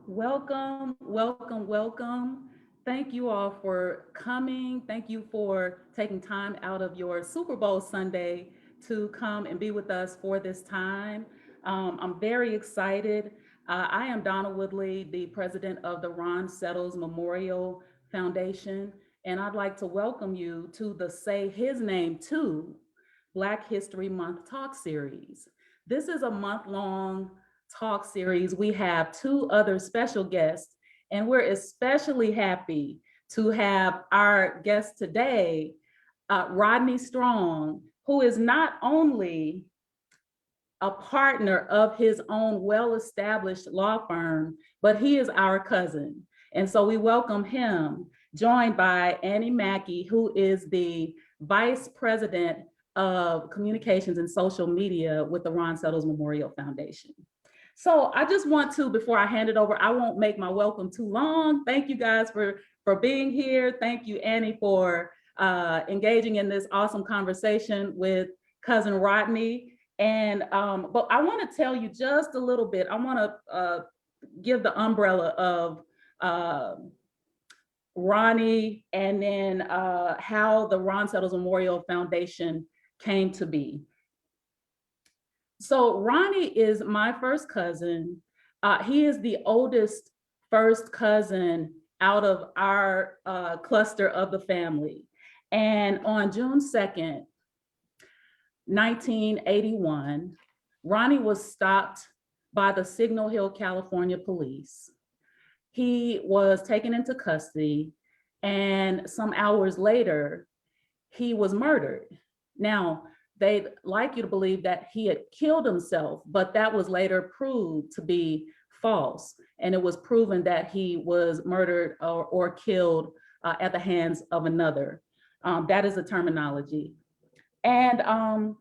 Welcome, welcome, welcome. Thank you all for coming. Thank you for taking time out of your Super Bowl Sunday to come and be with us for this time. I'm very excited. I am Donna Woodley, the president of the Ron Settles Memorial Foundation, and I'd like to welcome you to the Say His Name Too Black History Month talk series. This is a month-long talk series. We have two other special guests, and we're especially happy to have our guest today, Rodney Strong, who is not only a partner of his own well-established law firm, but he is our cousin. And so we welcome him, joined by Annie Mackey, who is the Vice President of Communications and Social Media with the Ron Settles Memorial Foundation. So I just want to, before I hand it over, I won't make my welcome too long. Thank you guys for being here. Thank you, Annie, for engaging in this awesome conversation with cousin Rodney. And but I want to tell you just a little bit. I want to give the umbrella of Ronnie, and then how the Ron Settles Memorial Foundation came to be. So Ronnie is my first cousin. He is the oldest first cousin out of our cluster of the family. And on June 2nd, 1981, Ronnie was stopped by the Signal Hill, California police. He was taken into custody, and some hours later, he was murdered. Now, they'd like you to believe that he had killed himself, but that was later proved to be false. And it was proven that he was murdered or killed at the hands of another. That is the terminology. And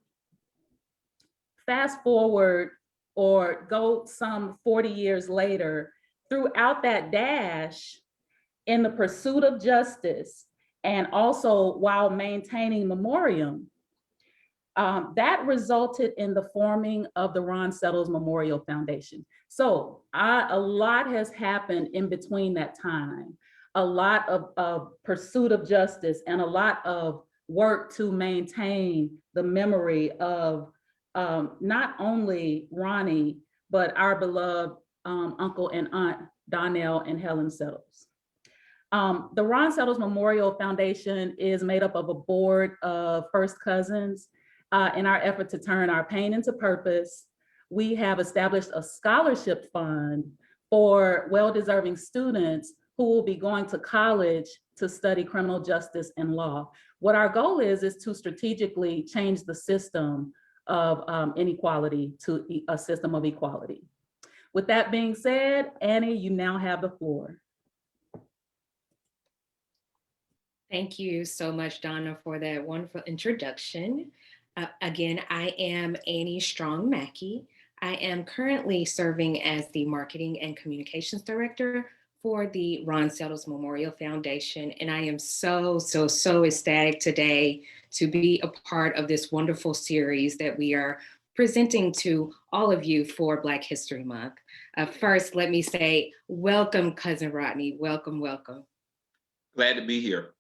fast forward or go some 40 years later, throughout that dash in the pursuit of justice, and also while maintaining memoriam, that resulted in the forming of the Ron Settles Memorial Foundation. So a lot has happened in between that time, a lot of pursuit of justice and a lot of work to maintain the memory of not only Ronnie, but our beloved uncle and aunt, Donnell and Helen Settles. The Ron Settles Memorial Foundation is made up of a board of first cousins. In our effort to turn our pain into purpose, we have established a scholarship fund for well-deserving students who will be going to college to study criminal justice and law. What our goal is to strategically change the system of inequality to a system of equality. With that being said, Annie, you now have the floor. Thank you so much, Donna, for that wonderful introduction. Again, I am Annie Strong Mackey. I am currently serving as the Marketing and Communications Director for the Ron Settles Memorial Foundation. And I am so ecstatic today to be a part of this wonderful series that we are presenting to all of you for Black History Month. First, let me say, welcome, Cousin Rodney. Welcome, welcome. Glad to be here.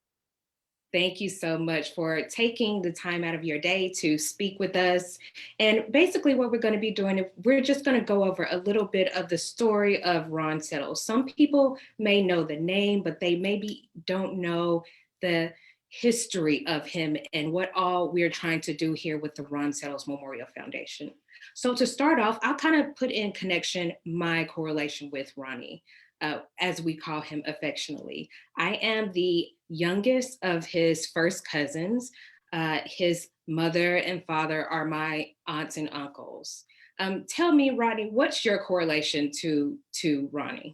Thank you so much for taking the time out of your day to speak with us. And basically what we're going to be doing, we're just going to go over a little bit of the story of Ron Settles. Some people may know the name, but they maybe don't know the history of him and what all we're trying to do here with the Ron Settles Memorial Foundation. So to start off, I'll kind of put in connection my correlation with Ronnie. As we call him affectionately. I am the youngest of his first cousins. His mother and father are my aunts and uncles. Tell me, Rodney, what's your correlation to Ronnie?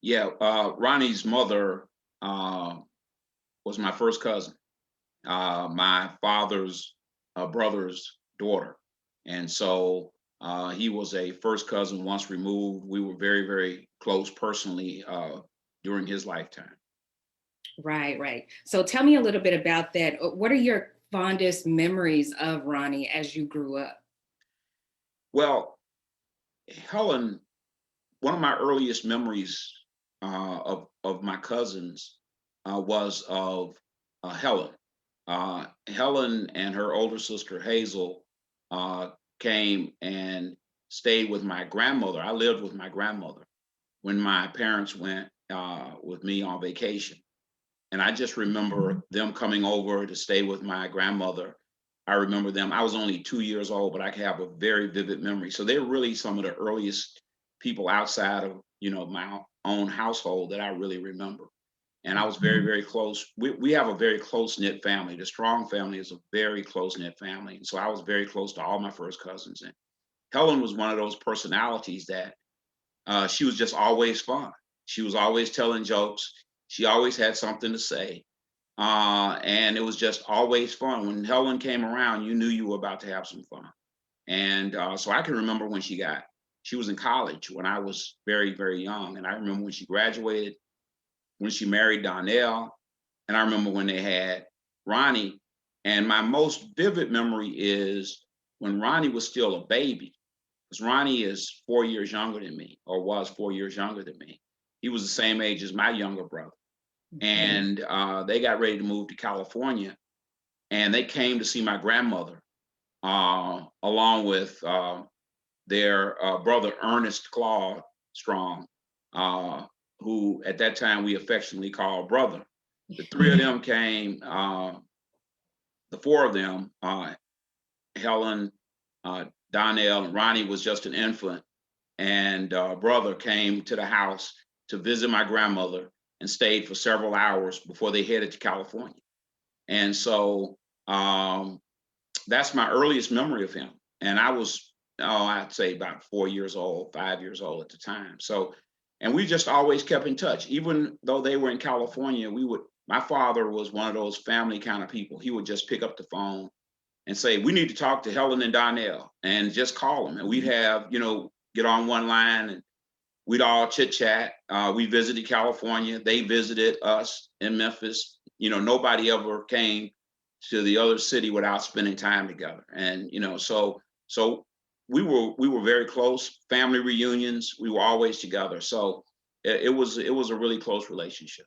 Yeah, Ronnie's mother was my first cousin, my father's brother's daughter. And so he was a first cousin once removed. We were very close personally during his lifetime. Right. So tell me a little bit about that. What are your fondest memories of Ronnie as you grew up? Well, Helen one of my earliest memories of my cousins was of Helen. Helen and her older sister Hazel came and stayed with my grandmother. I lived with my grandmother when my parents went with me on vacation. And I just remember them coming over to stay with my grandmother. I remember them. I was only 2 years old, but I can have a very vivid memory. So they're really some of the earliest people outside of, my own household that I really remember. And I was very, very close. We have a very close knit family. The Strong family is a very close knit family. And so I was very close to all my first cousins. And Helen was one of those personalities that she was just always fun. She was always telling jokes. She always had something to say. And it was just always fun. When Helen came around, you knew you were about to have some fun. And so I can remember when she was in college when I was very, very young. And I remember when she graduated, when she married Donnell, and I remember when they had Ronnie. And my most vivid memory is when Ronnie was still a baby, because Ronnie is 4 years younger than me, or was 4 years younger than me. He was the same age as my younger brother. And they got ready to move to California, and they came to see my grandmother, along with their brother Ernest Claude Strong, who at that time we affectionately called brother. The three of them came, the four of them, Helen, Donnell, and Ronnie was just an infant, and brother came to the house to visit my grandmother and stayed for several hours before they headed to California. And so that's my earliest memory of him. And I was, I'd say about 4 years old, 5 years old at the time. So, and we just always kept in touch. Even though they were in California, my father was one of those family kind of people. He would just pick up the phone and say, we need to talk to Helen and Donnell, and just call them. And we'd have, get on one line and we'd all chit chat. We visited California. They visited us in Memphis. Nobody ever came to the other city without spending time together. And, so we were very close. Family reunions, we were always together. So it was a really close relationship.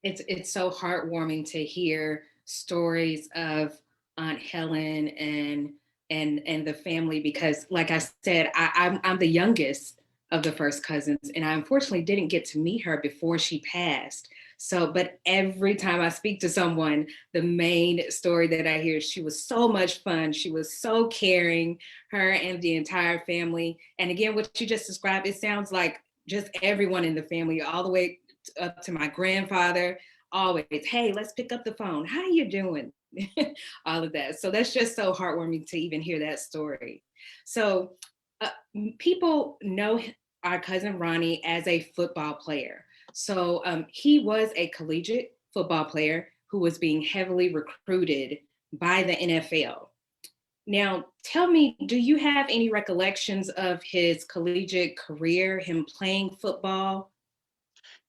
It's so heartwarming to hear stories of Aunt Helen and the family, because like I said, I'm the youngest of the first cousins, and I unfortunately didn't get to meet her before she passed. So, but every time I speak to someone, the main story that I hear, she was so much fun. She was so caring, her and the entire family. And again, what you just described, it sounds like just everyone in the family, all the way up to my grandfather, always, hey, let's pick up the phone. How are you doing? All of that. So that's just so heartwarming to even hear that story. So people know our cousin Ronnie as a football player. So he was a collegiate football player who was being heavily recruited by the NFL. Now, tell me, do you have any recollections of his collegiate career, him playing football?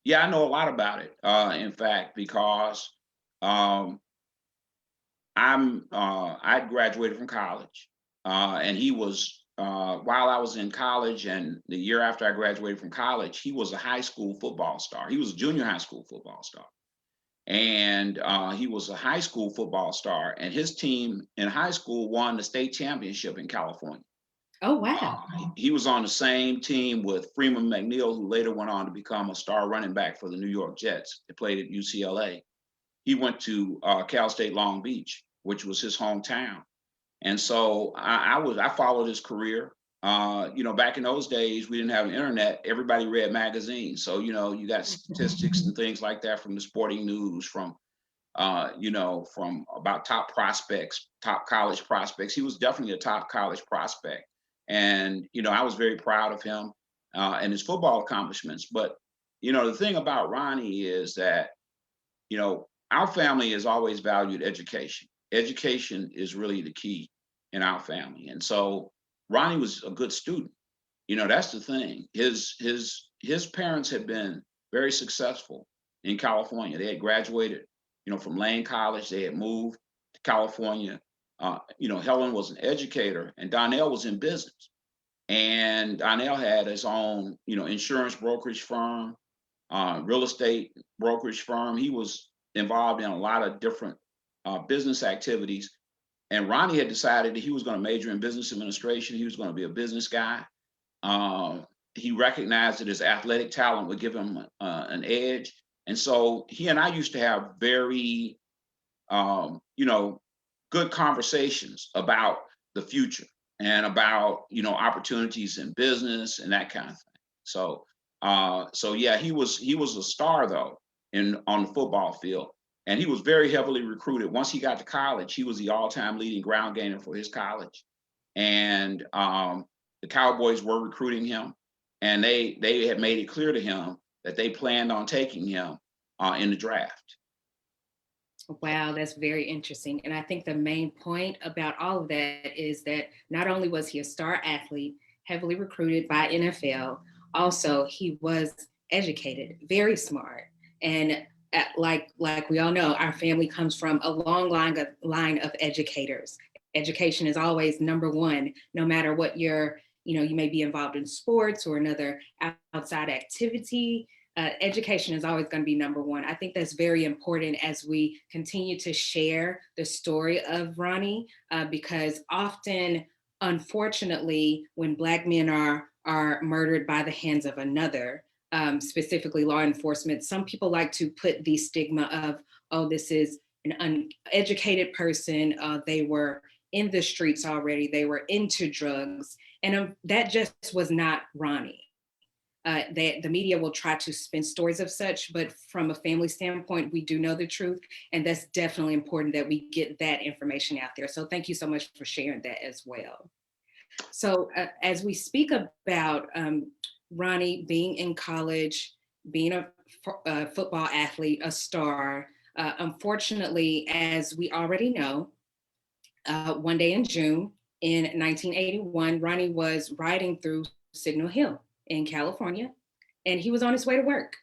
Yeah, I know a lot about it. In fact, because I graduated from college, and he was while I was in college, and the year after I graduated from college, he was a high school football star. He was a junior high school football star, and he was a high school football star, and his team in high school won the state championship in California. Oh, wow. He was on the same team with Freeman McNeil, who later went on to become a star running back for the New York Jets. He played at UCLA. He went to Cal State Long Beach, which was his hometown. And so I followed his career. Back in those days, we didn't have an internet. Everybody read magazines. So, you got statistics and things like that from the Sporting News, from about top prospects, top college prospects. He was definitely a top college prospect. And, I was very proud of him and his football accomplishments. But, the thing about Ronnie is that, our family has always valued education. Education is really the key in our family. And so Ronnie was a good student. That's the thing. His parents had been very successful in California. They had graduated, from Lane College. They had moved to California. Helen was an educator and Donnell was in business. And Donnell had his own, insurance brokerage firm, real estate brokerage firm. He was involved in a lot of different business activities. And Ronnie had decided that he was going to major in business administration. He was going to be a business guy. He recognized that his athletic talent would give him an edge. And so he and I used to have very, good conversations about the future and about, opportunities in business and that kind of thing. So yeah, he was a star though on the football field, and he was very heavily recruited. Once he got to college, he was the all-time leading ground gainer for his college, and the Cowboys were recruiting him, and they had made it clear to him that they planned on taking him in the draft. Wow, that's very interesting. And I think the main point about all of that is that not only was he a star athlete, heavily recruited by NFL, also he was educated, very smart. And like we all know, our family comes from a long line of educators. Education is always number one, no matter what you may be involved in sports or another outside activity. Education is always going to be number one. I think that's very important as we continue to share the story of Ronnie, because often, unfortunately, when Black men are murdered by the hands of another, specifically law enforcement, some people like to put the stigma of, oh, this is an uneducated person. They were in the streets already. They were into drugs. And that just was not Ronnie. The media will try to spin stories of such, but from a family standpoint, we do know the truth. And that's definitely important that we get that information out there. So thank you so much for sharing that as well. So as we speak about Ronnie being in college, being a football athlete, a star, unfortunately, as we already know, one day in June in 1981, Ronnie was riding through Signal Hill in California, and he was on his way to work,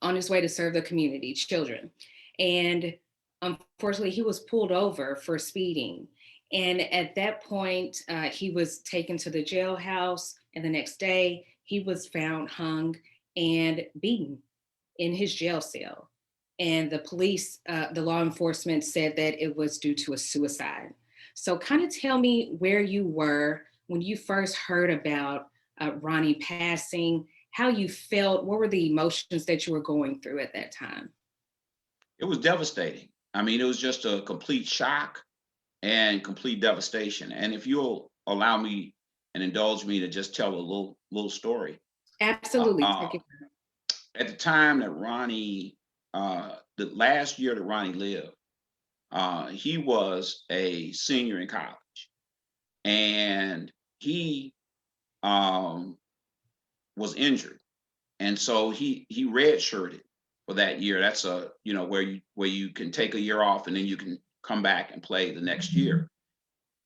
on his way to serve the community, children. And unfortunately, he was pulled over for speeding. And at that point, he was taken to the jailhouse, and the next day, he was found hung and beaten in his jail cell. And the police, the law enforcement said that it was due to a suicide. So kind of tell me where you were when you first heard about Ronnie passing, how you felt, what were the emotions that you were going through at that time? It was devastating. I mean, it was just a complete shock and complete devastation. And if you'll allow me and indulge me to just tell a little story. Absolutely. Uh, at the time that Ronnie, the last year that Ronnie lived, he was a senior in college, and he was injured, and so he redshirted for that year. That's where you can take a year off and then you can come back and play the next year.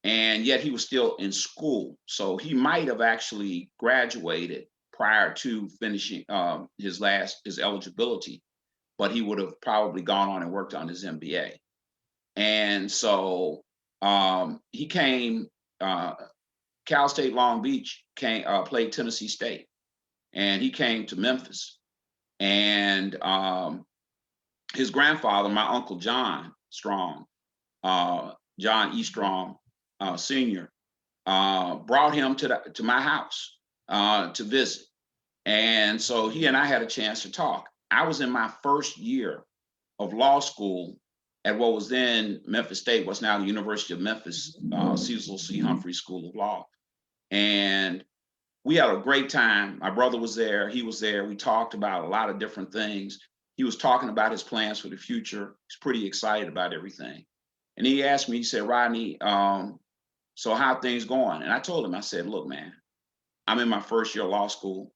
And yet he was still in school, so he might have actually graduated prior to finishing his eligibility, but he would have probably gone on and worked on his MBA. And so he came. Cal State Long Beach played Tennessee State, and he came to Memphis. And his grandfather, my uncle John Strong, John E. Strong Sr., brought him to my house to visit. And so he and I had a chance to talk. I was in my first year of law school at what was then Memphis State, what's now the University of Memphis, Cecil C. Humphrey School of Law. And we had a great time. My brother was there, he was there. We talked about a lot of different things. He was talking about his plans for the future. He's pretty excited about everything. And he asked me, he said, Rodney, so how things going? And I told him, I said, look, man, I'm in my first year of law school,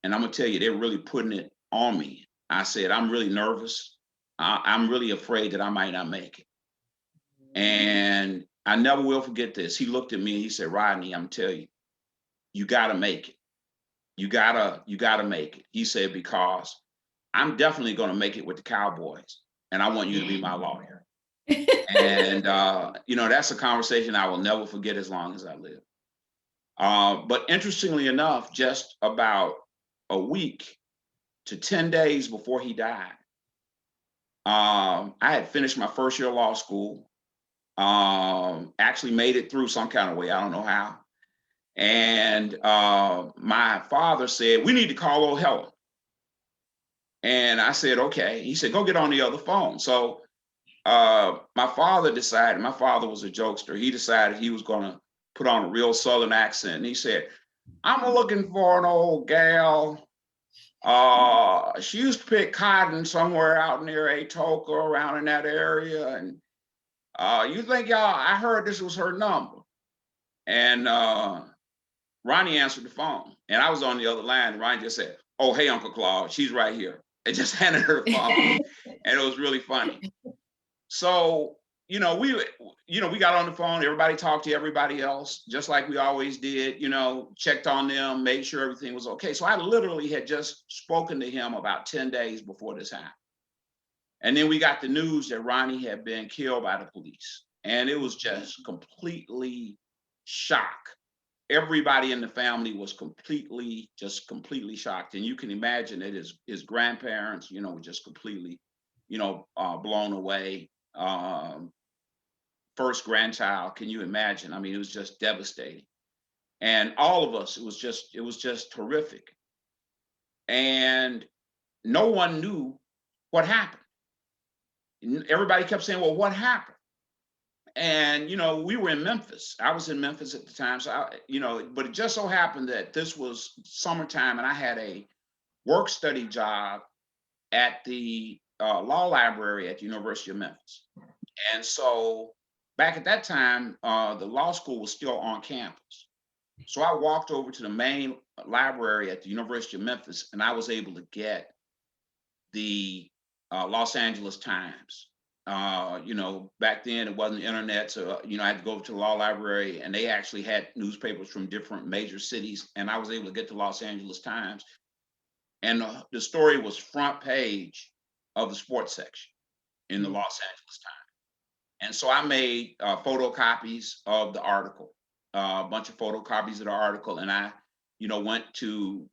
and I'm gonna tell you, they're really putting it on me. I said, I'm really nervous. I'm really afraid that I might not make it. And I never will forget this. He looked at me and he said, Rodney, I'm telling you, you gotta make it. You gotta make it. He said, because I'm definitely gonna make it with the Cowboys, and I want you to be my lawyer. And that's a conversation I will never forget as long as I live. But interestingly enough, just about a week to 10 days before he died, I had finished my first year of law school, actually made it through some kind of way. I don't know how. And my father said, we need to call old Helen. And I said, okay. He said, go get on the other phone. So my father was a jokester. He decided he was going to put on a real Southern accent. And he said, I'm looking for an old gal. She used to pick cotton somewhere out near Atoka, around in that area. And you think I heard this was her number. And Ronnie answered the phone. And I was on the other line. And Ronnie just said, oh, hey, Uncle Claude, she's right here. And just handed her the phone. And it was really funny. So, we got on the phone, everybody talked to everybody else, just like we always did, checked on them, made sure everything was okay. So I literally had just spoken to him about 10 days before this happened. And then we got the news that Ronnie had been killed by the police. And it was just completely shock. Everybody in the family was completely shocked. And you can imagine that his grandparents, were just completely, blown away. First grandchild, can you imagine? I mean, it was just devastating. And all of us, it was just horrific. And no one knew what happened. Everybody kept saying, well, what happened? And, we were in Memphis. I was in Memphis at the time. So, but it just so happened that this was summertime and I had a work study job at the law library at the University of Memphis. And so back at that time, the law school was still on campus. So I walked over to the main library at the University of Memphis and I was able to get the Los Angeles Times. Back then it wasn't internet. So, I had to go over to the law library and they actually had newspapers from different major cities. And I was able to get the Los Angeles Times. And the story was front page of the sports section in the Los Angeles Times. And so I made photocopies of the article, a bunch of photocopies of the article. And I, went to,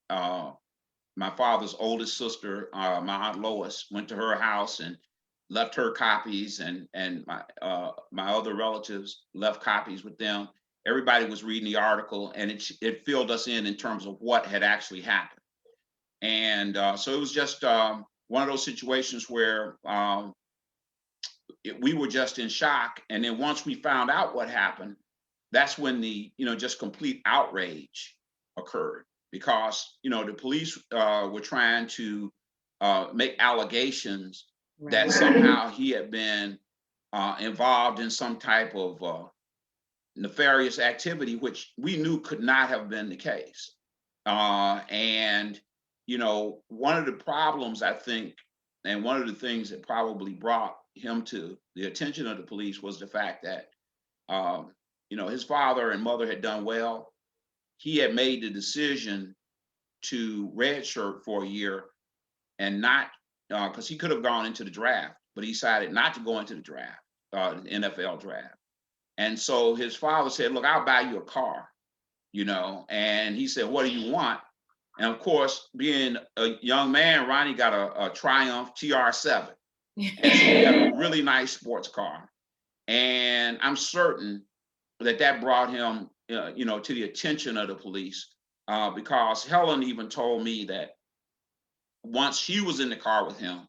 my father's oldest sister, my Aunt Lois, went to her house and left her copies, and my other relatives left copies with them. Everybody was reading the article, and it filled us in terms of what had actually happened. And so it was just one of those situations where we were just in shock. And then once we found out what happened, that's when the just complete outrage occurred, because the police were trying to make allegations that somehow he had been involved in some type of nefarious activity, which we knew could not have been the case. And one of the problems, I think, and one of the things that probably brought him to the attention of the police was the fact that his father and mother had done well. He had made the decision to redshirt for a year and not, because he could have gone into the draft, but he decided not to go into the draft, the NFL draft. And so his father said, look, I'll buy you a car, and he said, what do you want? And of course, being a young man, Ronnie got a Triumph TR7. And so he got a really nice sports car. And I'm certain that brought him, to the attention of the police, because Helen even told me that once she was in the car with him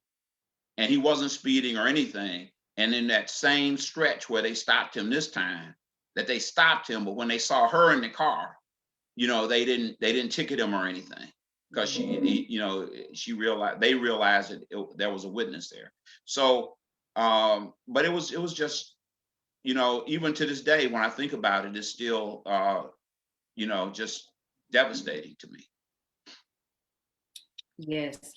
and he wasn't speeding or anything, and in that same stretch where they stopped him this time, that they stopped him, but when they saw her in the car, they didn't ticket him or anything, because they realized that there was a witness there. So, but it was just, even to this day, when I think about it, it's still, just devastating to me. Yes,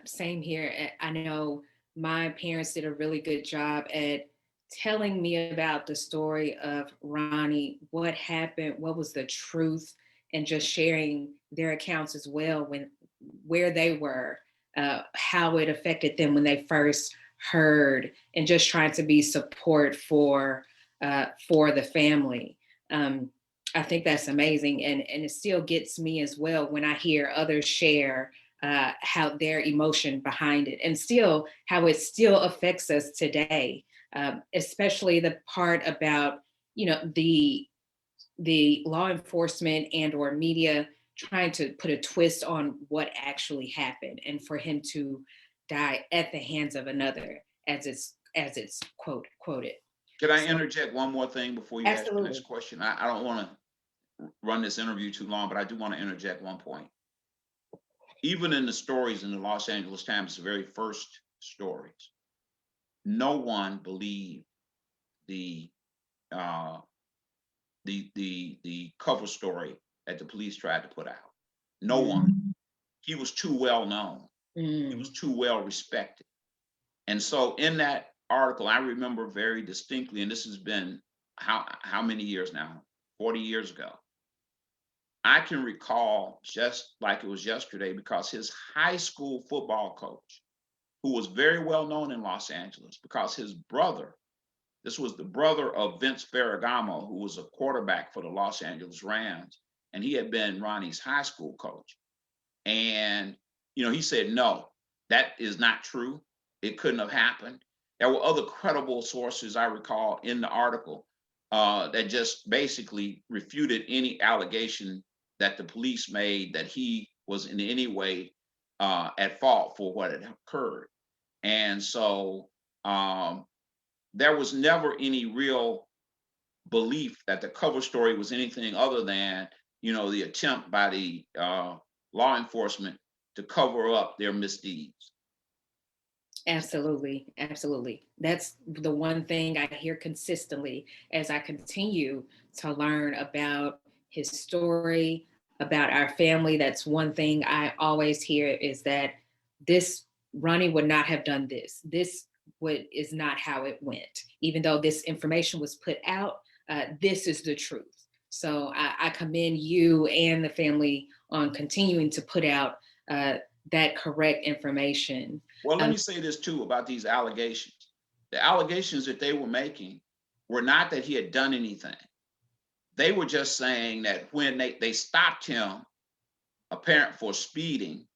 same here. I know my parents did a really good job at telling me about the story of Ronnie, what happened, what was the truth, and just sharing their accounts as well, where they were, how it affected them when they first heard, and just trying to be support for the family. I think that's amazing. And it still gets me as well when I hear others share how their emotion behind it, and still how it still affects us today, especially the part about, the law enforcement and or media trying to put a twist on what actually happened, and for him to die at the hands of another, as it's quoted. Could I So interject one more thing before you ask your next absolutely. question? I don't want to run this interview too long, but I do want to interject one point. Even in the stories in the Los Angeles Times, the very first stories, no one believed the uh, the cover story that the police tried to put out. No one. He was too well known. He was Mm, too well respected. And so in that article, I remember very distinctly, and this has been how many years now? 40 years ago. I can recall just like it was yesterday because his high school football coach, who was very well known in Los Angeles, because his brother, this was the brother of Vince Ferragamo, who was a quarterback for the Los Angeles Rams, and he had been Ronnie's high school coach. And, he said, no, that is not true. It couldn't have happened. There were other credible sources, I recall, in the article that just basically refuted any allegation that the police made that he was in any way at fault for what had occurred. And so there was never any real belief that the cover story was anything other than, the attempt by the law enforcement to cover up their misdeeds. absolutely, absolutely. That's the one thing I hear consistently as I continue to learn about his story, about our family. That's one thing I always hear, is that this Ronnie would not have done this. This would is not how it went. Even though this information was put out, this is the truth. So I commend you and the family on continuing to put out that correct information. Well, let Um, me say this too about these allegations. The allegations that they were making were not that he had done anything. They were just saying that when they stopped him, apparent for speeding,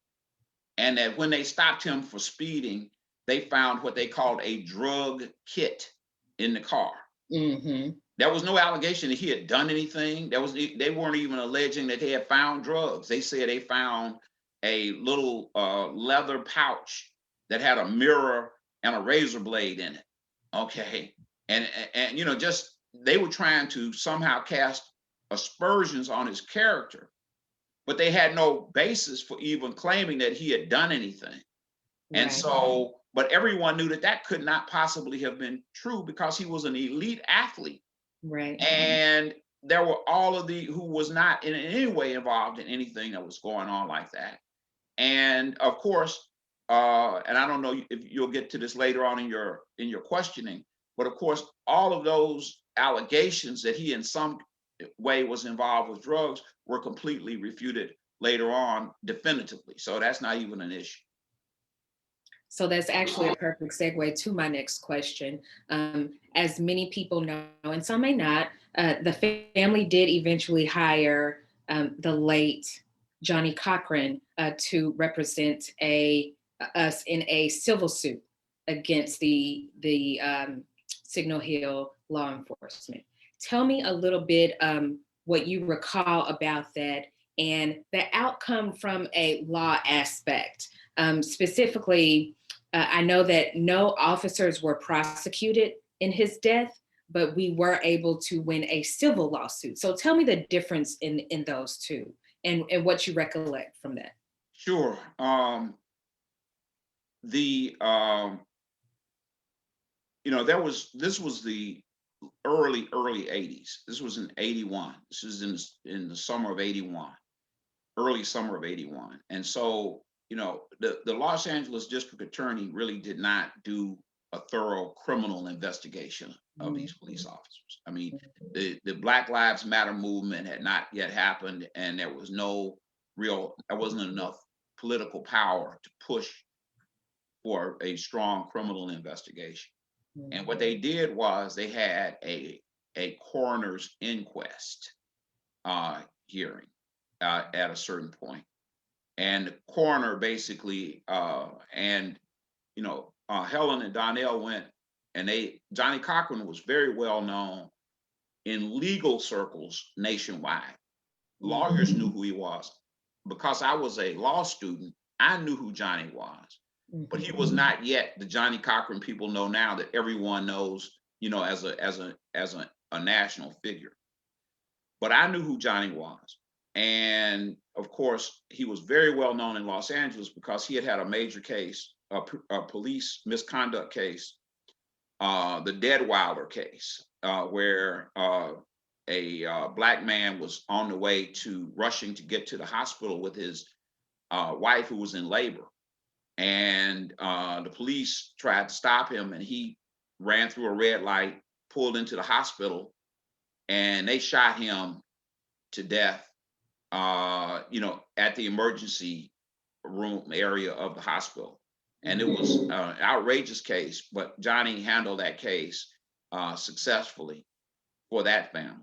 and that when they stopped him for speeding, they found what they called a drug kit in the car. mhm. There was no allegation that he had done anything. They weren't even alleging that they had found drugs. They said they found a little leather pouch that had a mirror and a razor blade in it. Okay, and just they were trying to somehow cast aspersions on his character, but they had no basis for even claiming that he had done anything. And Right, so, but everyone knew that that could not possibly have been true because he was an elite athlete, right. and there were all of the who was not in any way involved in anything that was going on like that. And of course, and I don't know if you'll get to this later on in your questioning, but of course, all of those allegations that he in some way was involved with drugs were completely refuted later on definitively. So that's not even an issue. So that's actually a perfect segue to my next question. As many people know, and some may not, the family did eventually hire the late Johnny Cochran to represent us in a civil suit against the Signal Hill law enforcement. Tell me a little bit what you recall about that and the outcome from a law aspect. Specifically, I know that no officers were prosecuted in his death, but we were able to win a civil lawsuit. So tell me the difference in those two, and what you recollect from that. Sure. The this was the early 80s. This was in 81. This is in the summer of 81, early summer of 81. And so, the Los Angeles District Attorney really did not do a thorough criminal investigation of Mhm. these police officers. I mean, the Black Lives Matter movement had not yet happened, and there wasn't enough political power to push for a strong criminal investigation. And what Mhm. they did was they had a coroner's inquest. hearing at a certain point. And the coroner basically, and Helen and Donnell went, and Johnny Cochran was very well known in legal circles nationwide. Lawyers knew who he was. Because I was a law student, I knew who Johnny was, but he was not yet the Johnny Cochran people know now that everyone knows, as a national figure. But I knew who Johnny was. And of course, he was very well known in Los Angeles because he had a major case, a police misconduct case, the Deadweiler case, where a Black man was on the way rushing to get to the hospital with his wife who was in labor. And the police tried to stop him, and he ran through a red light, pulled into the hospital, and they shot him to death, at the emergency room area of the hospital. And it was an outrageous case, but Johnny handled that case successfully for that family.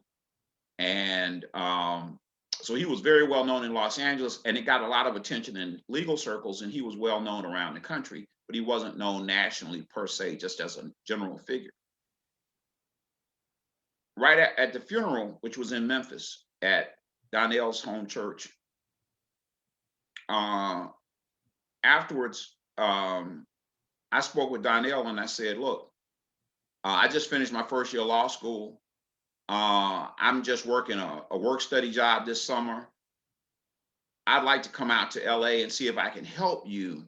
And so he was very well known in Los Angeles, and it got a lot of attention in legal circles, and he was well known around the country, but he wasn't known nationally per se, just as a general figure. Right at the funeral, which was in Memphis at Donnell's home church, afterwards, I spoke with Donnell and I said, look, I just finished my first year of law school. I'm just working a work study job this summer. I'd like to come out to LA and see if I can help you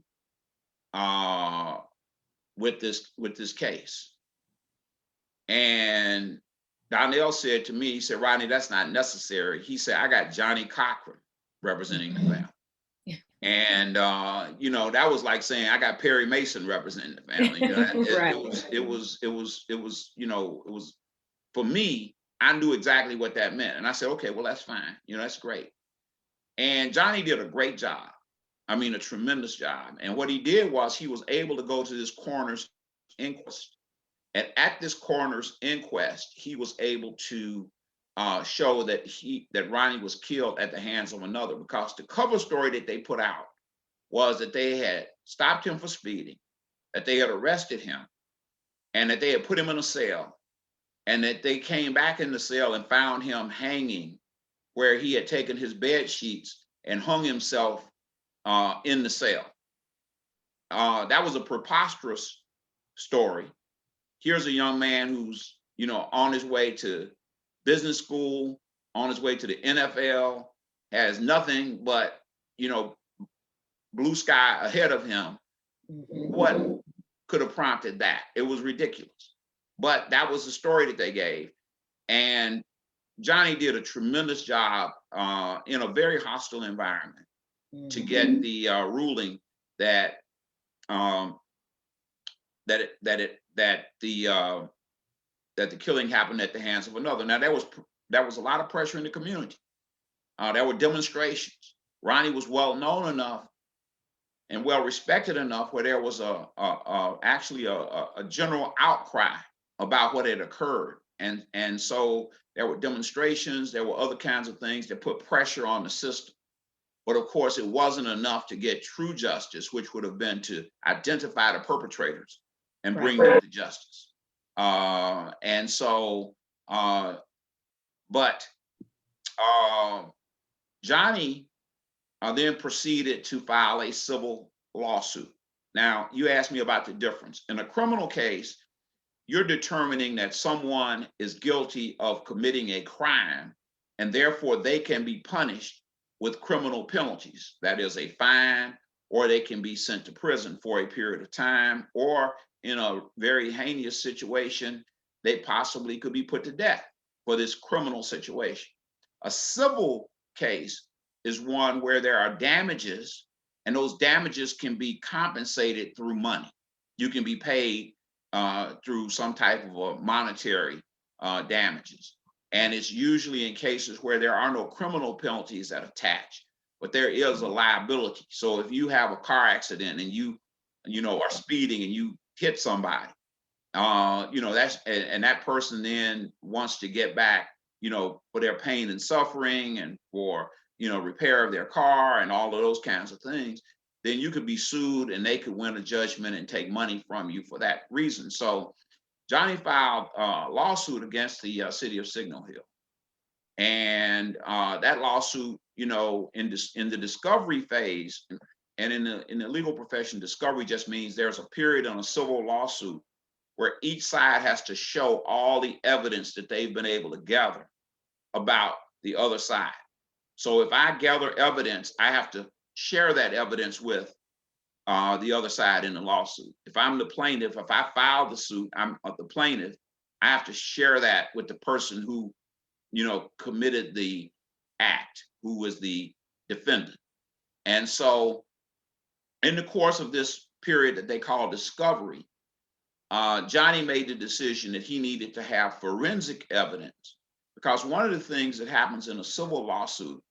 with this case. And Donnell said to me, he said, Rodney, that's not necessary. He said, I got Johnny Cochran representing the family. And that was like saying I got Perry Mason representing the family. Right. It was for me, I knew exactly what that meant. And I said, okay, well, that's fine. That's great. And Johnny did a great job. I mean, a tremendous job. And what he did was he was able to go to this coroner's inquest. And at this coroner's inquest, he was able to show that Ronnie was killed at the hands of another, because the cover story that they put out was that they had stopped him for speeding, that they had arrested him, and that they had put him in a cell, and that they came back in the cell and found him hanging where he had taken his bed sheets and hung himself in the cell. That was a preposterous story. Here's a young man who's, on his way to business school, on his way to the NFL, has nothing but, blue sky ahead of him. What could have prompted that? It was ridiculous. But that was the story that they gave. And Johnny did a tremendous job in a very hostile environment to get the ruling that the killing happened at the hands of another. Now, there was a lot of pressure in the community. There were demonstrations. Ronnie was well known enough and well respected enough where there was actually a general outcry about what had occurred. And so there were demonstrations, there were other kinds of things that put pressure on the system. But of course, it wasn't enough to get true justice, which would have been to identify the perpetrators and bring them to justice. But Johnny then proceeded to file a civil lawsuit. Now, you asked me about the difference. In a criminal case, you're determining that someone is guilty of committing a crime, and therefore they can be punished with criminal penalties. That is a fine, or they can be sent to prison for a period of time, or in a very heinous situation, they possibly could be put to death for this criminal situation. A civil case is one where there are damages, and those damages can be compensated through money. You can be paid through some type of a monetary damages. And it's usually in cases where there are no criminal penalties that attach, but there is a liability. So if you have a car accident and you are speeding and you hit somebody, that person then wants to get back, for their pain and suffering and for, repair of their car and all of those kinds of things, then you could be sued and they could win a judgment and take money from you for that reason. So Johnny filed a lawsuit against the city of Signal Hill. And that lawsuit, in the discovery phase, and in the legal profession, discovery just means there's a period on a civil lawsuit where each side has to show all the evidence that they've been able to gather about the other side. So if I gather evidence, I have to share that evidence with the other side in the lawsuit. If I'm the plaintiff, if I file the suit, I'm the plaintiff, I have to share that with the person who, committed the act, who was the defendant. And so in the course of this period that they call discovery, Johnny made the decision that he needed to have forensic evidence, because one of the things that happens in a civil lawsuit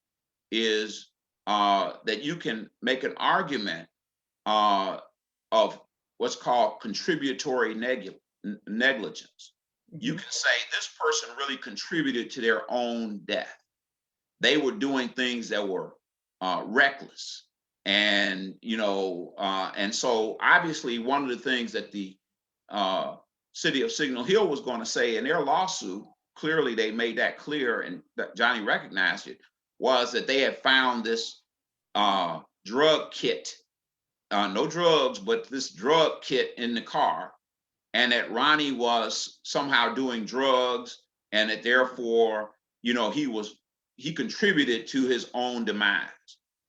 is that you can make an argument of what's called contributory negligence. You can say this person really contributed to their own death. They were doing things that were reckless. And, and so obviously one of the things that the city of Signal Hill was going to say in their lawsuit, clearly they made that clear and that Johnny recognized it, was that they had found this drug kit, no drugs, but this drug kit in the car, and that Ronnie was somehow doing drugs, and that therefore, he contributed to his own demise.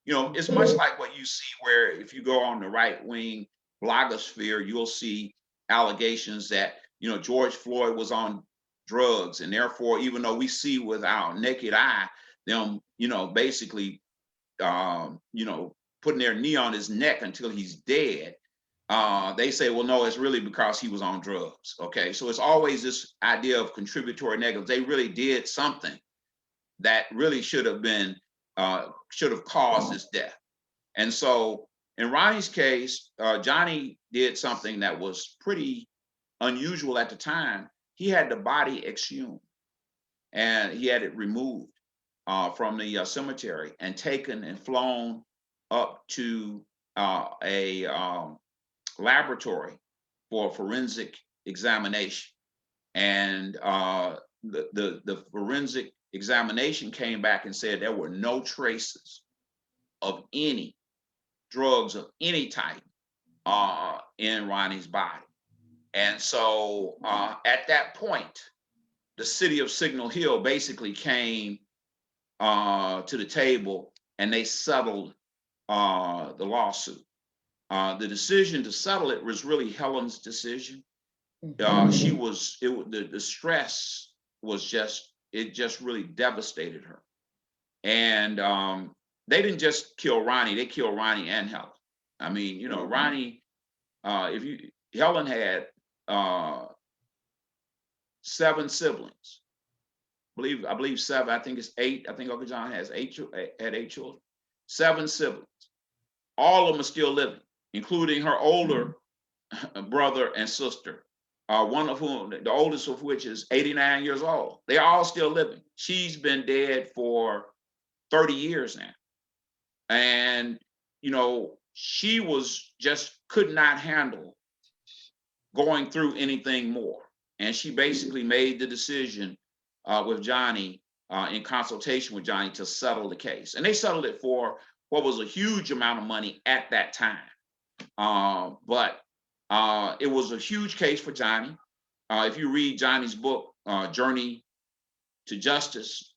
It's much like what you see where if you go on the right wing blogosphere, you'll see allegations that, George Floyd was on drugs, and therefore, even though we see with our naked eye them, basically, putting their knee on his neck until he's dead, they say, well, no, it's really because he was on drugs. Okay, so it's always this idea of contributory negligence. They really did something that really should have caused his death. And so in Ronnie's case, Johnny did something that was pretty unusual at the time. He had the body exhumed and he had it removed from the cemetery and taken and flown up to a laboratory for forensic examination. And the forensic examination came back and said there were no traces of any drugs of any type in Ronnie's body. And so at that point, the city of Signal Hill basically came to the table and they settled the lawsuit. The decision to settle it was really Helen's decision. The stress was just really devastated her. And they didn't just kill Ronnie, they killed Ronnie and Helen. I mean, Ronnie, Helen had 7 siblings. I believe 7, I think it's 8. I think Uncle John had 8 children. 7 siblings. All of them are still living, including her older brother and sister. One of whom, the oldest of which is 89 years old. They're all still living. She's been dead for 30 years now. And, she could not handle going through anything more. And she basically made the decision with Johnny, in consultation with Johnny, to settle the case. And they settled it for what was a huge amount of money at that time. But it was a huge case for Johnny. If you read Johnny's book, Journey to Justice,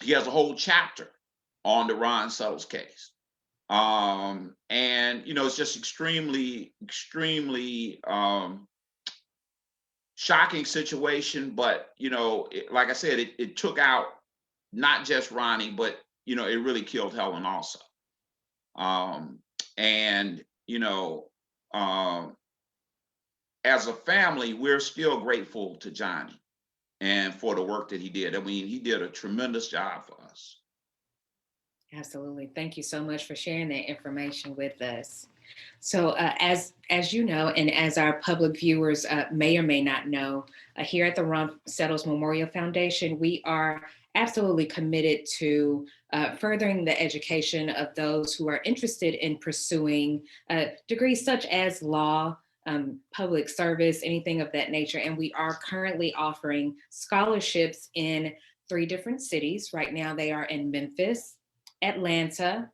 he has a whole chapter on the Ron Settles case. And, it's just extremely, extremely shocking situation. But, like I said, it took out not just Ronnie, but, it really killed Helen also. As a family, we're still grateful to Johnny and for the work that he did. I mean, he did a tremendous job for us. Absolutely. Thank you so much for sharing that information with us. So, as you know, and as our public viewers may or may not know, here at the Ron Settles Memorial Foundation, we are absolutely committed to furthering the education of those who are interested in pursuing degrees such as law, public service, anything of that nature. And we are currently offering scholarships in 3 different cities. Right now, they are in Memphis, Atlanta,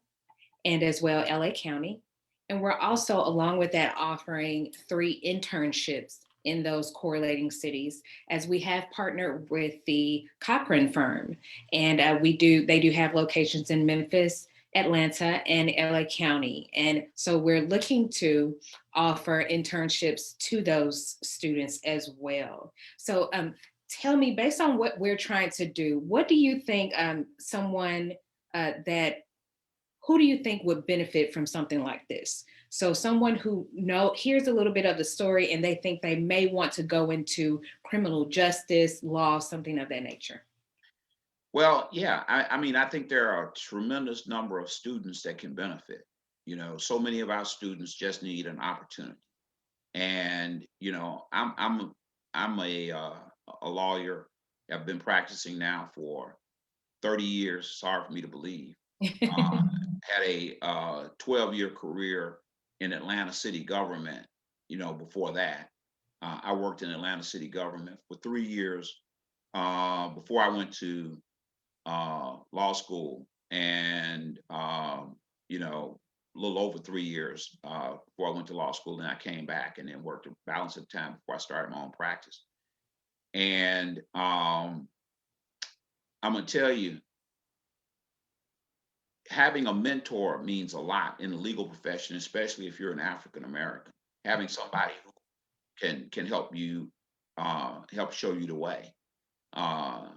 and as well LA County. And we're also, along with that, offering 3 internships in those correlating cities, as we have partnered with the Cochran firm. And they do have locations in Memphis, Atlanta, and LA County. And so we're looking to offer internships to those students as well. So tell me, based on what we're trying to do, what do you think someone that who do you think would benefit from something like this? So someone who hears a little bit of the story and they think they may want to go into criminal justice, law, something of that nature. Well, yeah, I mean, I think there are a tremendous number of students that can benefit. So many of our students just need an opportunity. And I'm a lawyer. I've been practicing now for 30 years. It's hard for me to believe. Had a 12-year career in Atlanta city government. Before that, I worked in Atlanta city government for 3 years before I went to law school, and a little over 3 years before I went to law school. Then I came back and then worked a balance of time before I started my own practice. And I'm gonna tell you, having a mentor means a lot in the legal profession, especially if you're an African American. Having somebody who can help you, help show you the way. Uh,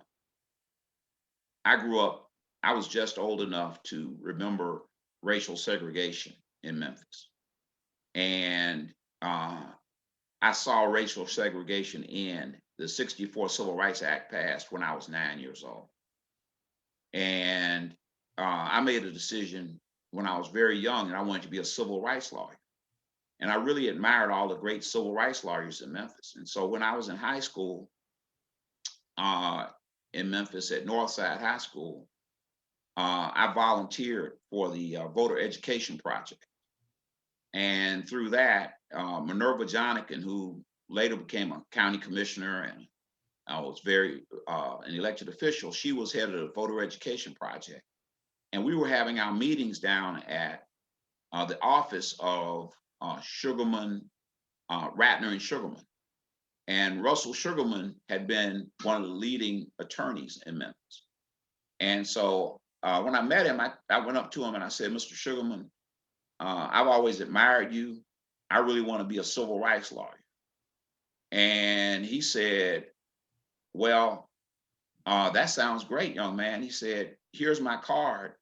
I grew up. I was just old enough to remember racial segregation in Memphis, and I saw racial segregation end. The '64 Civil Rights Act passed when I was 9 years old, and I made a decision when I was very young, and I wanted to be a civil rights lawyer. And I really admired all the great civil rights lawyers in Memphis. And so when I was in high school uh, in Memphis at Northside High School, I volunteered for the Voter Education Project. And through that, Minerva Jonikin, who later became a county commissioner and was an elected official, she was head of the Voter Education Project. And we were having our meetings down at the office of Sugarman, Ratner and Sugarman. And Russell Sugarman had been one of the leading attorneys in Memphis. And so when I met him, I went up to him and I said, "Mr. Sugarman, I've always admired you. I really want to be a civil rights lawyer." And he said, "Well, that sounds great, young man." He said, "Here's my card.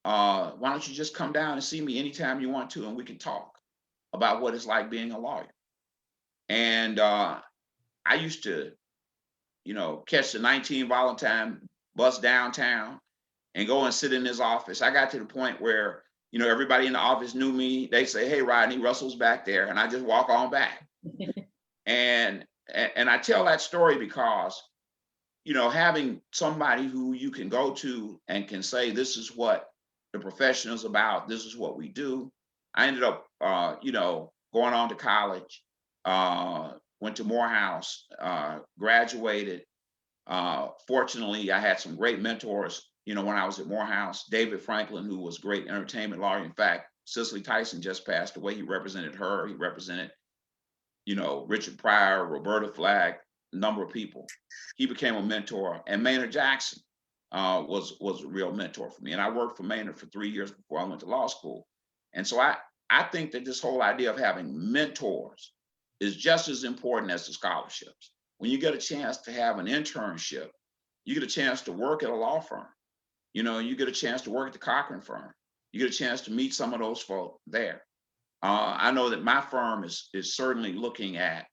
Why don't you just come down and see me anytime you want to, and we can talk about what it's like being a lawyer." And I used to, catch the 19 Valentine bus downtown and go and sit in his office. I got to the point where, everybody in the office knew me. They say, "Hey, Rodney, Russell's back there," and I just walk on back. and I tell that story because, having somebody who you can go to and can say, "This is what the profession is about. This is what we do." I ended up, going on to college, went to Morehouse, graduated. Fortunately, I had some great mentors, when I was at Morehouse. David Franklin, who was a great entertainment lawyer. In fact, Cicely Tyson just passed away. He represented her. He represented, Richard Pryor, Roberta Flack, a number of people. He became a mentor. And Maynard Jackson was a real mentor for me. And I worked for Maynard for 3 years before I went to law school. And so I think that this whole idea of having mentors is just as important as the scholarships. When you get a chance to have an internship, you get a chance to work at a law firm. You get a chance to work at the Cochran firm. You get a chance to meet some of those folk there. I know that my firm is certainly looking at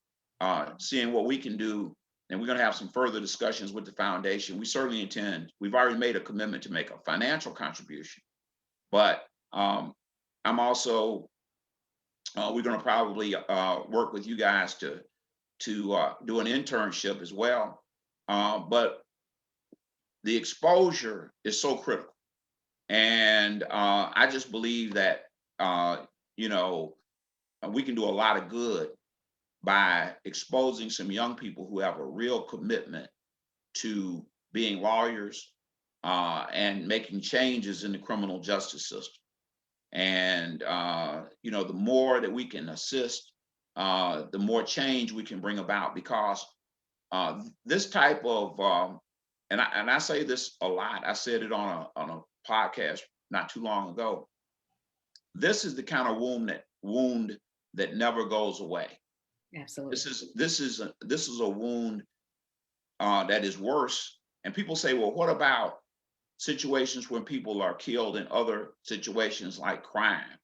seeing what we can do, and we're going to have some further discussions with the foundation. We certainly intend. We've already made a commitment to make a financial contribution, But I'm also, we're going to probably work with you guys to do an internship as well. But the exposure is so critical. And I just believe that, you know, we can do a lot of good by exposing some young people who have a real commitment to being lawyers and making changes in the criminal justice system. And, you know, the more that we can assist, the more change we can bring about, because this type of, and I say this a lot, I said it on a podcast not too long ago. This is the kind of wound that never goes away. Absolutely. This is a wound that is worse. And people say, well, what about situations when people are killed in other situations like crime?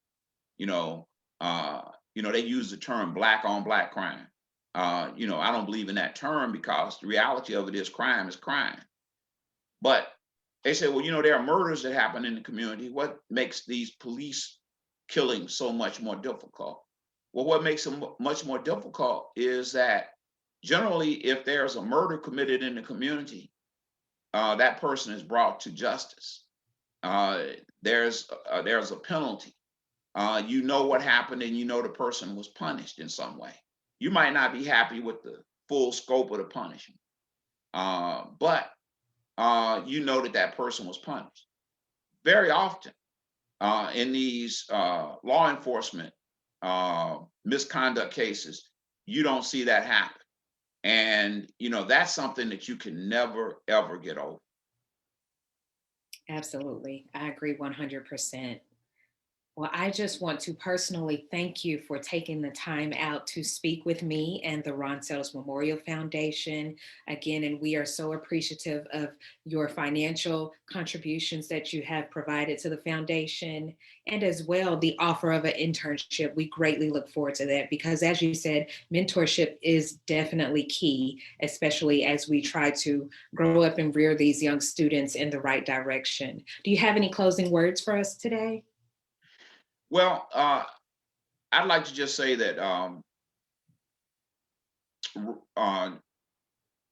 You know, they use the term black on black crime. I don't believe in that term, because the reality of it is crime is crime. But they say, well, there are murders that happen in the community. What makes these police killings so much more difficult? Well, what makes them much more difficult is that generally, if there's a murder committed in the community, that person is brought to justice. There's a penalty. You know what happened, and the person was punished in some way. You might not be happy with the full scope of the punishment, but that person was punished. Very often in these law enforcement misconduct cases, you don't see that happen. And, that's something that you can never, ever get over. Absolutely. I agree 100%. Well, I just want to personally thank you for taking the time out to speak with me and the Ron Settles Memorial Foundation again. And we are so appreciative of your financial contributions that you have provided to the foundation, and as well the offer of an internship. We greatly look forward to that, because as you said, mentorship is definitely key, especially as we try to grow up and rear these young students in the right direction. Do you have any closing words for us today? Well, I'd like to just say that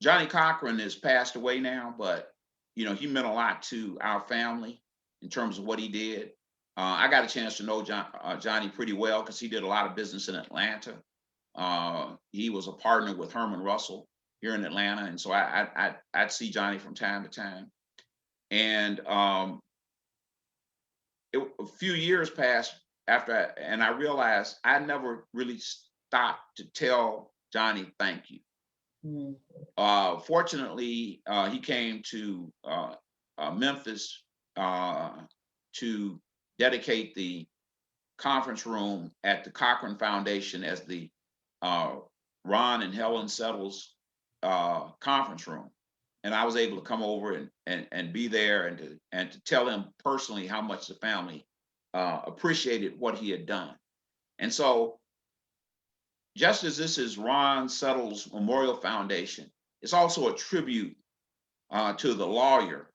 Johnny Cochran has passed away now, but he meant a lot to our family in terms of what he did. I got a chance to know Johnny pretty well, because he did a lot of business in Atlanta. He was a partner with Herman Russell here in Atlanta, and so I'd see Johnny from time to time. And a few years passed and I realized I never really stopped to tell Johnny thank you. Fortunately, he came to Memphis to dedicate the conference room at the Cochran Foundation as the Ron and Helen Settles conference room. And I was able to come over and be there and to tell him personally how much the family appreciated what he had done. And so, just as this is Ron Settles Memorial Foundation, it's also a tribute to the lawyer,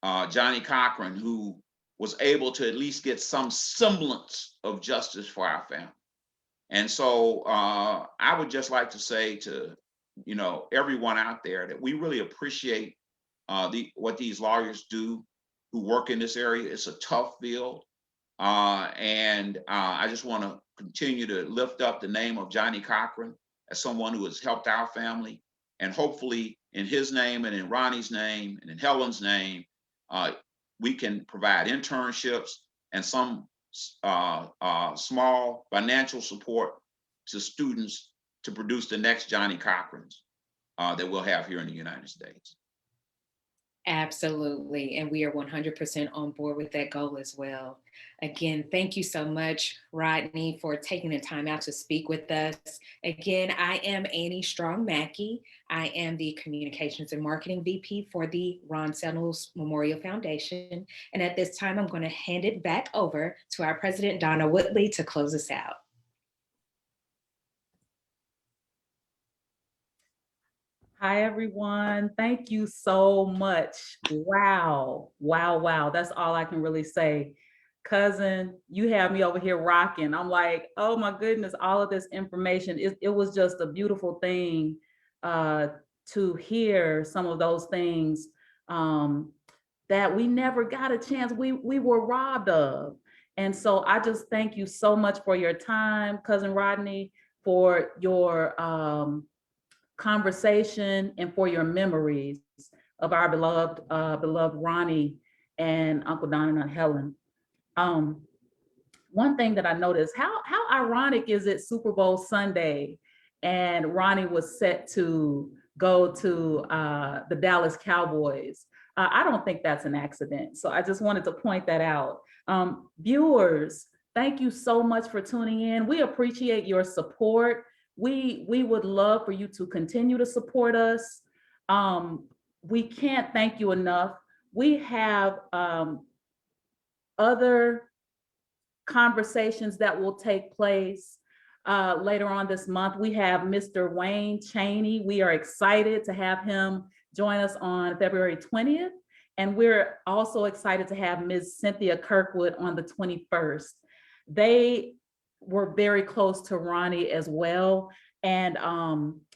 Johnny Cochran, who was able to at least get some semblance of justice for our family. And so I would just like to say to everyone out there that we really appreciate what these lawyers do who work in this area. It's a tough field. And I just want to continue to lift up the name of Johnny Cochran as someone who has helped our family. And hopefully in his name and in Ronnie's name and in Helen's name, we can provide internships and some small financial support to students to produce the next Johnny Cochrans that we'll have here in the United States. Absolutely. And we are 100% on board with that goal as well. Again, thank you so much, Rodney, for taking the time out to speak with us. Again, I am Annie Strong Mackey. I am the Communications and Marketing VP for the Ron Settles Memorial Foundation. And at this time, I'm going to hand it back over to our President, Donna Woodley, to close us out. Hi, everyone. Thank you so much. Wow. Wow. Wow. That's all I can really say. cousin, you have me over here rocking. I'm like, oh my goodness, all of this information. It was just a beautiful thing to hear some of those things that we never got a chance, we were robbed of. And so I just thank you so much for your time, Cousin Rodney, for your conversation and for your memories of our beloved Ronnie and Uncle Don and Aunt Helen. One thing that I noticed, how ironic is it Super Bowl Sunday and Ronnie was set to go to the Dallas Cowboys. I don't think that's an accident. So I just wanted to point that out. Viewers, thank you so much for tuning in. We appreciate your support. We would love for you to continue to support us. We can't thank you enough. We have other conversations that will take place later on this month. We have Mr. Wayne Chaney. We are excited to have him join us on February 20th. And we're also excited to have Ms. Cynthia Kirkwood on the 21st. They were very close to Ronnie as well. And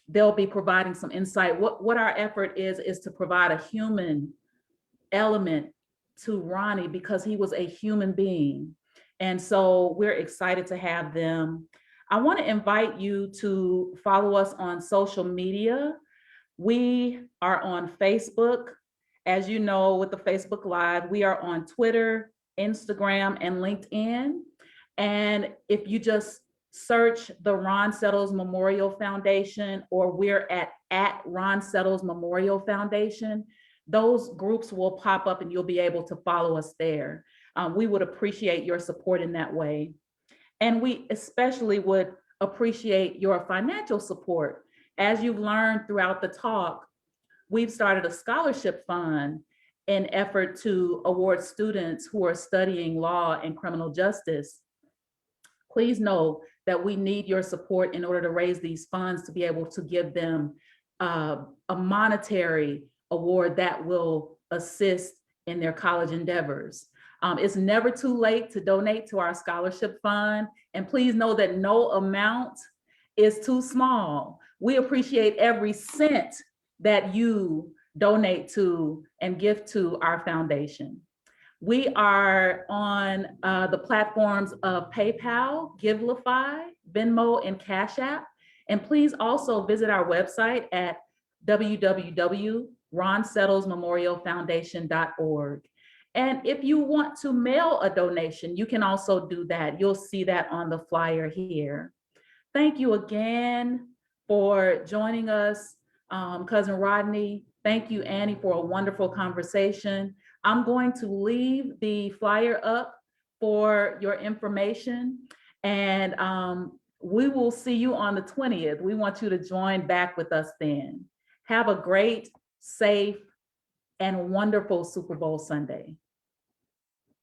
they'll be providing some insight. What our effort is to provide a human element to Ronnie because he was a human being. And so we're excited to have them. I want to invite you to follow us on social media. We are on Facebook. As you know, with the Facebook Live, we are on Twitter, Instagram, and LinkedIn. And if you just search the Ron Settles Memorial Foundation, or we're at Ron Settles Memorial Foundation, those groups will pop up and you'll be able to follow us there. We would appreciate your support in that way. And we especially would appreciate your financial support. As you've learned throughout the talk, we've started a scholarship fund in effort to award students who are studying law and criminal justice. Please know that we need your support in order to raise these funds to be able to give them a monetary award that will assist in their college endeavors. It's never too late to donate to our scholarship fund. And please know that no amount is too small. We appreciate every cent that you donate to and give to our foundation. We are on the platforms of PayPal, Givelify, Venmo, and Cash App. And please also visit our website at www.ronsettlesmemorialfoundation.org. And if you want to mail a donation, you can also do that. You'll see that on the flyer here. Thank you again for joining us, Cousin Rodney. Thank you, Annie, for a wonderful conversation. I'm going to leave the flyer up for your information, and we will see you on the 20th. We want you to join back with us then. Have a great, safe, and wonderful Super Bowl Sunday.